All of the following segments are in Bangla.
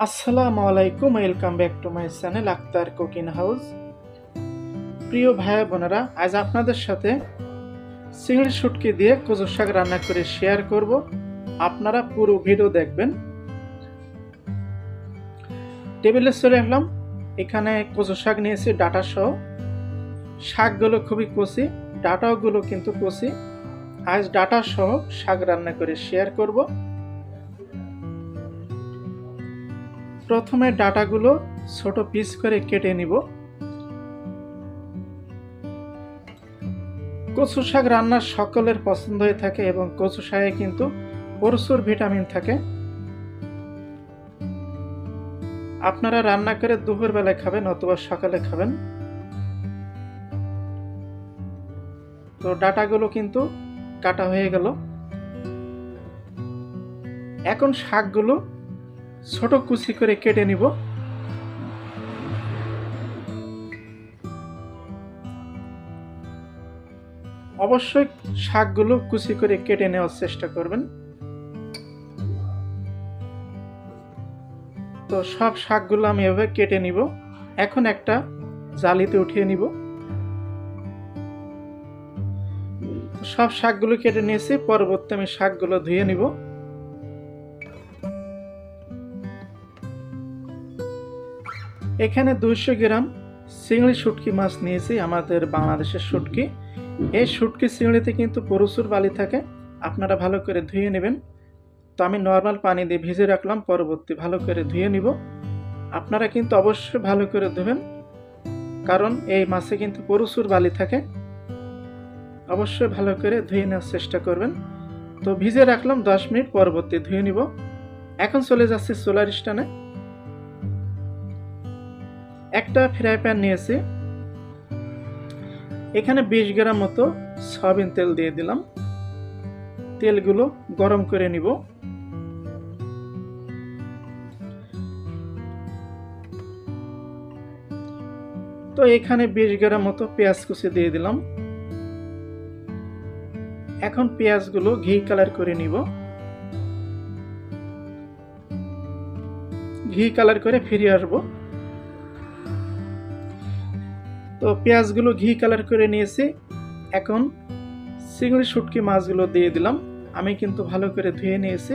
আসসালামু আলাইকুম, welcome back to my channel Akhtar cooking house. প্রিয় ভাই বোনেরা, আজ আপনাদের সাথে চিংড়ি শুটকি দিয়ে কচু শাক রান্না করে শেয়ার করব। আপনারা পুরো ভিডিও দেখবেন। টেবিলে চলে আসলাম। এখানে কচু শাক নিয়েছি ডাটা সহ। শাকগুলো খুবই কচি, ডাটাগুলো কিন্তু কচি। আজ ডাটা সহ শাক রান্না করে শেয়ার করব। প্রথমে ডাটাগুলো ছোট পিস করে কেটে নিব। কচু শাক রান্নার সকলের পছন্দ হয়ে থাকে এবং কচু শাকে কিন্তু প্রচুর ভিটামিন থাকে। আপনারা রান্না করে দুপুর বেলায় খাবেন অথবা সকালে খাবেন। তো ডাটাগুলো কিন্তু কাটা হয়ে গেল। এখন শাকগুলো ছোট কুচি করে কেটে নিব। অবশ্যই শাকগুলো কুচি করে কেটে নেওয়ার চেষ্টা করবেন। তো সব শাকগুলো আমি এভাবে কেটে নিব। এখন একটা জালিতে উঠিয়ে নিব। সব শাকগুলো কেটে নিয়েছি। পরবর্তী আমি শাকগুলো ধুয়ে নিব। এখানে 200 গ্রাম চিংড়ি শুটকি মাছ নিয়েছি, আমাদের বাংলাদেশের শুটকি। এই শুটকি চিংড়িতে কিন্তু প্রচুর বালি থাকে। আপনারা ভালো করে ধুয়ে নেবেন। তো আমি নর্মাল পানি দিয়ে ভিজে রাখলাম, পরবর্তী ভালো করে ধুয়ে নিব। আপনারা কিন্তু অবশ্যই ভালো করে ধুবেন, কারণ এই মাছে কিন্তু প্রচুর বালি থাকে। অবশ্যই ভালো করে ধুয়ে নেওয়ার চেষ্টা করবেন। তো ভিজে রাখলাম 10 মিনিট, পরবর্তী ধুয়ে নিব। এখন চলে যাচ্ছি চুলার স্ট্যান্ডে। একটা ফ্রাই প্যান নিয়েছি। এখানে 20 গ্রাম মতো সয়াবিন তেল দিয়ে দিলাম। তেলগুলো গরম করে নিব। তো এখানে 20 গ্রাম মতো পেঁয়াজ কুচি দিয়ে দিলাম। এখন পেঁয়াজগুলো ঘি কালার করে নিব। ঘি কালার করে ফিরে আসব। তো পেঁয়াজগুলো ঘি কালার করে নিয়েছি। এখন চিংড়ি শুটকি মাছগুলো দিয়ে দিলাম। আমি কিন্তু ভালো করে ধুয়ে নিয়েছি।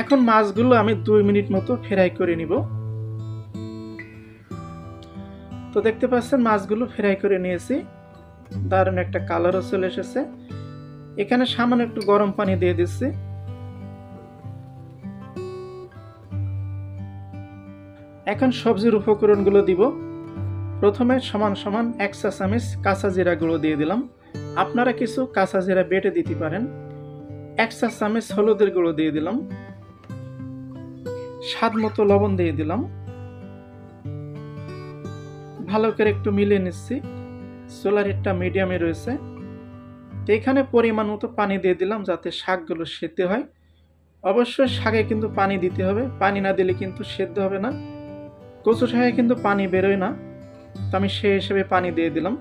এখন মাছগুলো আমি 2 মিনিট মতো ফ্রাই করে নিব। তো দেখতে পাচ্ছেন মাছগুলো ফ্রাই করে নিয়েছি। দারুণ একটা কালারও চলে এসেছে। এখানে সামান্য একটু গরম পানি দিয়ে দিচ্ছি। এখন সবজির উপকরণগুলো দিব। প্রথমে সমান সমান 1 চা চামচ কাঁচা জিরা গুঁড়ো দিয়ে দিলাম। আপনারা কিছু কাঁচা জিরা বেটে দিতে পারেন। 1 চা চামচ হলুদের গুঁড়ো দিয়ে দিলাম। স্বাদ মতো লবণ দিয়ে দিলাম। ভালো করে একটু মিলিয়ে নিচ্ছি। চুলার হিটটা মিডিয়ামে রয়েছে। তো এখানে পরিমাণ মতো পানি দিয়ে দিলাম, যাতে শাকগুলো সেদ্ধ হয়। অবশ্যই শাকে কিন্তু পানি দিতে হবে, পানি না দিলে কিন্তু সেদ্ধ হবে না। কচু শাকে কিন্তু পানি বেরোয় না, তো আমি সেই হিসেবে পানি দিয়ে দিলাম।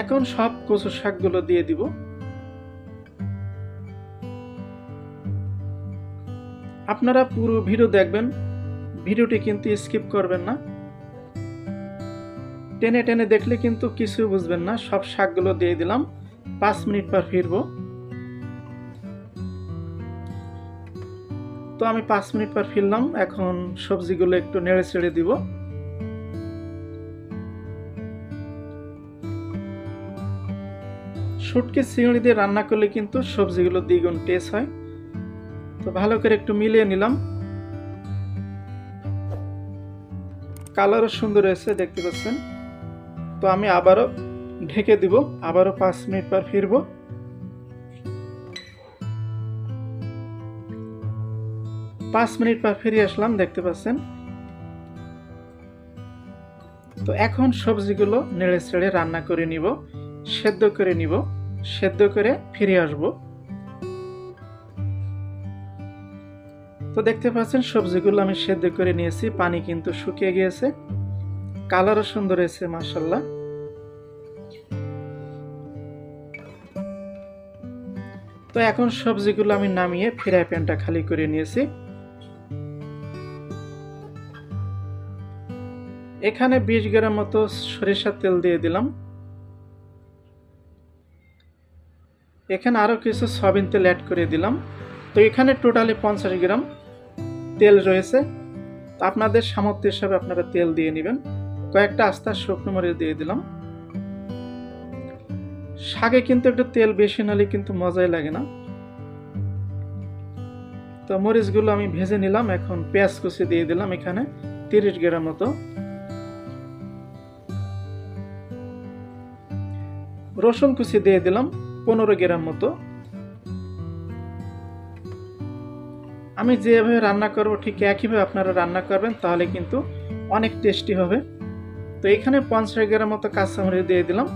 এখন সব কচু শাকগুলো দিয়ে দিব। আপনারা পুরো ভিডিও দেখবেন, ভিডিওটি কিন্তু স্কিপ করবেন না। টেনে টেনে দেখলে কিন্তু কিছু বুঝবেন না। সব শাকগুলো দিয়ে দিলাম। 5 মিনিট পর ফিরবো। তো আমি 5 মিনিট পর ফিরলাম। এখন সবজিগুলো একটু নেড়ে ছেড়ে দিব। শুটকি চিংড়ি দিয়ে রান্না করলে কিন্তু সবজিগুলো দ্বিগুণ টেস্ট হয়। তো ভালো করে একটু মিলিয়ে নিলাম। কালারও সুন্দর হয়েছে, দেখতে পাচ্ছেন। তো আমি আবারও ঢেকে দিব। আবারও 5 মিনিট পর ফিরবো। পাঁচ মিনিট পর ফিরে আসলাম, দেখতে পাচ্ছেন। তো এখন সবজিগুলো নেড়ে ছেড়ে রান্না করে নিব, সেদ্ধ করে নিব। সেদ্ধ করে ফিরে আসব। তো দেখতে পাচ্ছেন সবজিগুলো আমি সেদ্ধ করে নিয়েছি। পানি কিন্তু শুকিয়ে গিয়েছে। কালারও সুন্দর হয়েছে, মাশাআল্লাহ। তো এখন সবজিগুলো আমি নামিয়ে ফ্রাই প্যানটা খালি করে নিয়েছি। এখানে 20 গ্রাম মতো সরিষার তেল দিয়ে দিলাম। এখানে আরও কিছু সয়াবিন তেল অ্যাড করে দিলাম। তো এখানে টোটালি 50 গ্রাম তেল রয়েছে। তো আপনাদের সামর্থ্য হিসাবে আপনারা তেল দিয়ে নেবেন। কয়েকটা আস্তা শুকনো মরিচ দিয়ে দিলাম। শাকে কিন্তু একটু তেল বেশি নালে কিন্তু মজাই লাগে না। তো মরিচগুলো আমি ভেজে নিলাম। এখন পেঁয়াজ কুচি দিয়ে দিলাম এখানে 30 গ্রাম মতো। রসুন কুচি দিয়ে দিলাম 15 গ্রাম মতো। আমি যেভাবে রান্না করব ঠিক একইভাবে আপনারা রান্না করবেন, তাহলে কিন্তু অনেক টেস্টি হবে। তো এখানে 50 গ্রাম মতো কাঁচামরিচ দিয়ে দিলাম।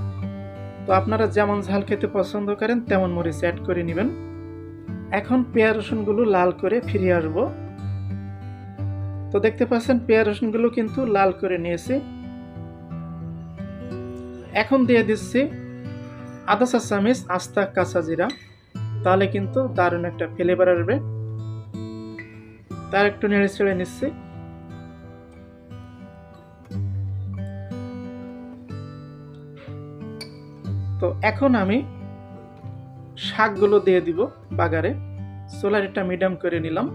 তো আপনারা যেমন ঝাল খেতে পছন্দ করেন তেমন মরিচ অ্যাড করে নেবেন। এখন পেঁয়াজ রসুনগুলো লাল করে ফিরে আসবো। তো দেখতে পাচ্ছেন পেঁয়াজ রসুনগুলো কিন্তু লাল করে নিয়েছি। এখন দিয়ে দিচ্ছি আধা চা চামচ আস্তা কাঁচা জিরা, তাহলে কিন্তু দারুণ একটা ফ্লেভার আসবে। তার একটু নেড়ে ছেড়ে নিচ্ছি। তো এখন আমি শাকগুলো দিয়ে দিব বাগারে। চুলাটা মিডিয়াম করে নিলাম।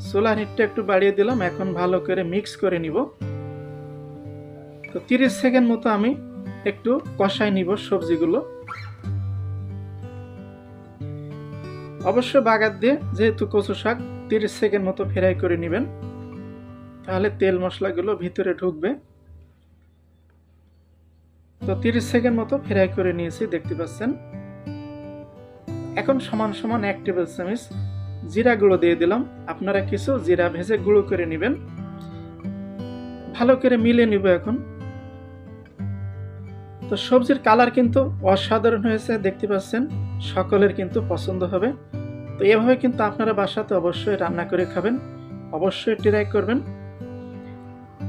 চুলার হিটটা একটু বাড়িয়ে দিলাম। এখন ভালো করে মিক্স করে নিব। তো 30 সেকেন্ড মতো আমি একটু কষাই নিব সবজিগুলো। অবশ্যই বাগার দিয়ে, যেহেতু কচু শাক, 30 সেকেন্ড মতো ফ্রাই করে নেবেন, তাহলে তেল মশলাগুলো ভিতরে ঢুকবে। তো 30 সেকেন্ড মতো ফ্রাই করে নিয়েছি, দেখতে পাচ্ছেন। এখন সমান সমান 1 টেবিল চামচ জিরা গুঁড়ো দিয়ে দিলাম। আপনারা কিছু জিরা ভেজে গুঁড়ো করে নেবেন। ভালো করে মিলিয়ে নিব এখন। তো সবজির কালার কিন্তু অসাধারণ হয়েছে, দেখতে পাচ্ছেন। সকলের কিন্তু পছন্দ হবে। তো এভাবে কিন্তু আপনারা বাসাতে অবশ্যই রান্না করে খাবেন, অবশ্যই ট্রাই করবেন।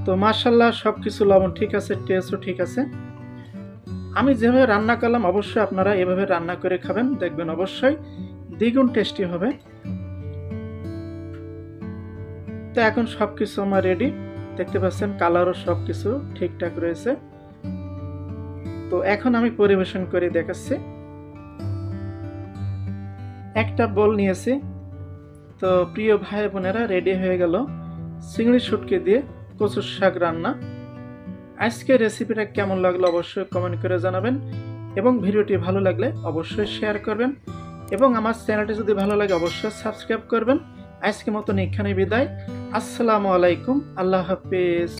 তো মাশাআল্লাহ সবকিছু লবণ ঠিক আছে, টেস্টও ঠিক আছে। আমি যেভাবে রান্না করলাম অবশ্যই আপনারা এভাবে রান্না করে খাবেন, দেখবেন অবশ্যই দ্বিগুণ টেস্টি হবে। তো এখন সবকিছু আমার রেডি, দেখতে পাচ্ছেন। কালারও সবকিছু ঠিকঠাক রয়েছে। তো এখন আমি পরিবেশন করে দেখাচ্ছি। একটা বোল নিয়েছি। তো প্রিয় ভাই বোনেরা, রেডি হয়ে গেল চিংড়ি শুটকি দিয়ে কচুর শাক রান্না। আজকের রেসিপিটা কেমন লাগলো অবশ্যই কমেন্ট করে জানাবেন, এবং ভিডিওটি ভালো লাগলে অবশ্যই শেয়ার করবেন, এবং আমার চ্যানেলটি যদি ভালো লাগে অবশ্যই সাবস্ক্রাইব করবেন। আজকের মতন এখানে বিদায়। আসসালামু আলাইকুম, আল্লাহ হাফেজ।